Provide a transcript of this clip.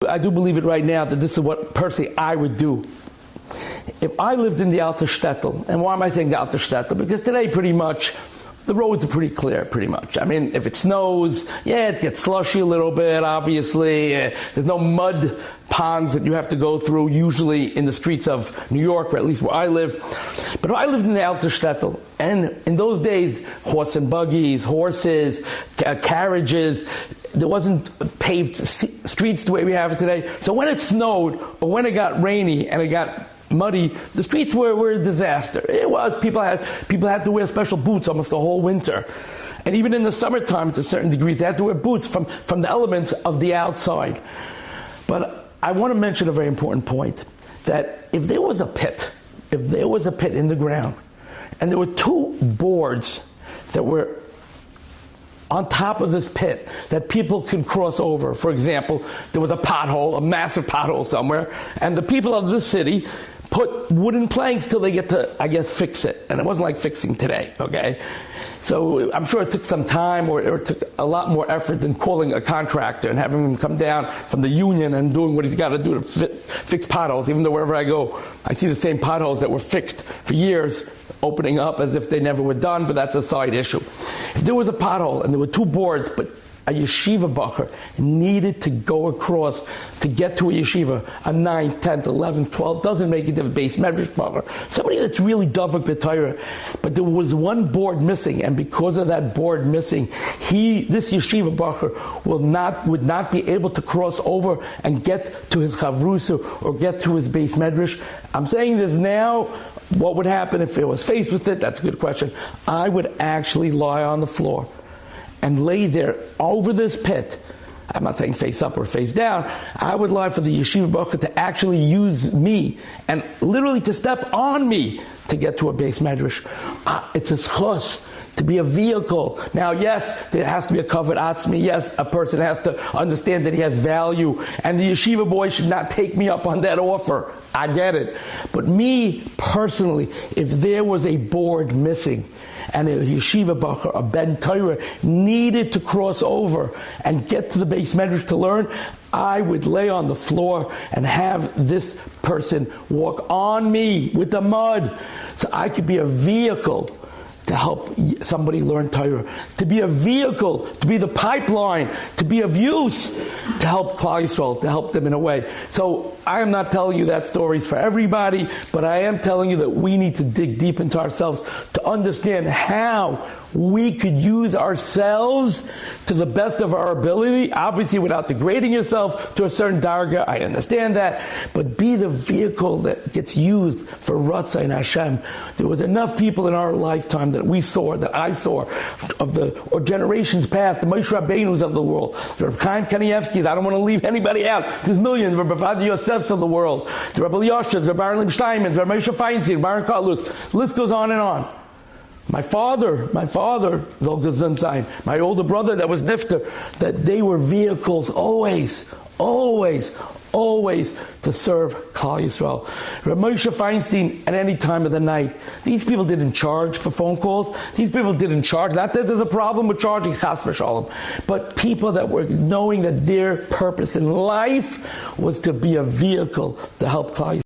I do believe it right now that this is what personally I would do. If I lived in the Alter Shtetl, and why am I saying the Alter Shtetl? Because today pretty much the roads are pretty clear, pretty much. I mean, if it snows, yeah, it gets slushy a little bit, obviously. There's no mud ponds that you have to go through, usually in the streets of New York, or at least where I live. But if I lived in the Alter Shtetl, and in those days, horse and buggies, horses, carriages, there wasn't paved streets the way we have it today. So when it snowed, or when it got rainy, and it got muddy, the streets were a disaster. It was. People had to wear special boots almost the whole winter. And even in the summertime, to certain degrees, they had to wear boots from the elements of the outside. But I want to mention a very important point, that if there was a pit in the ground, and there were two boards that were on top of this pit that people could cross over. For example, there was a pothole, a massive pothole somewhere, and the people of this city put wooden planks till they get to, I guess, fix it. And it wasn't like fixing today, okay? So I'm sure it took some time, or it took a lot more effort than calling a contractor and having him come down from the union and doing what he's got to do to fix potholes, even though wherever I go, I see the same potholes that were fixed for years, opening up as if they never were done, but that's a side issue. If there was a pothole and there were two boards, but a yeshiva bacher needed to go across to get to a yeshiva, a 9th, 10th, 11th, 12th, doesn't make it a base medrash bacher. Somebody that's really davak b'Torah, but there was one board missing, and because of that board missing, this yeshiva bacher would not be able to cross over and get to his chavrusa or get to his base medrash. I'm saying this now. What would happen if it was faced with it? That's a good question. I would actually lie on the floor and lay there over this pit. I'm not saying face up or face down. I would lie for the yeshiva bacher to actually use me and literally to step on me to get to a base medrash. It's a schus to be a vehicle. Now, yes, there has to be a covered atzmi. Yes, a person has to understand that he has value, and the yeshiva boy should not take me up on that offer. I get it. But me, personally, if there was a board missing, and a yeshiva bacher, a ben Torah, needed to cross over and get to the base medrash to learn, I would lay on the floor and have this person walk on me with the mud, so I could be a vehicle to help somebody learn Torah, to be a vehicle, to be the pipeline, to be of use, to help Klal Yisrael, to help them in a way. So I am not telling you that stories for everybody, but I am telling you that we need to dig deep into ourselves to understand how we could use ourselves to the best of our ability, obviously without degrading yourself to a certain darga. I understand that, but be the vehicle that gets used for Ratzah and Hashem. There was enough people in our lifetime that we saw, that I saw, or generations past, the Moshe Rabbeinus of the world, the Reb Chaim Kanievskis. I don't want to leave anybody out. There's millions, the Reb Avad Yosefs of the world, the Reb Elyashivs, the Baron Lim Steinman, the Moshe Feinstein, Baron Kalus. The list goes on and on. My father, Zol Gesund sein, my older brother that was Nifter, that they were vehicles always to serve Klal Yisrael. Rav Moshe Feinstein, at any time of the night, these people didn't charge for phone calls. These people didn't charge. Not that there's a problem with charging, chas v'shalom, but people that were knowing that their purpose in life was to be a vehicle to help Klal Yisrael.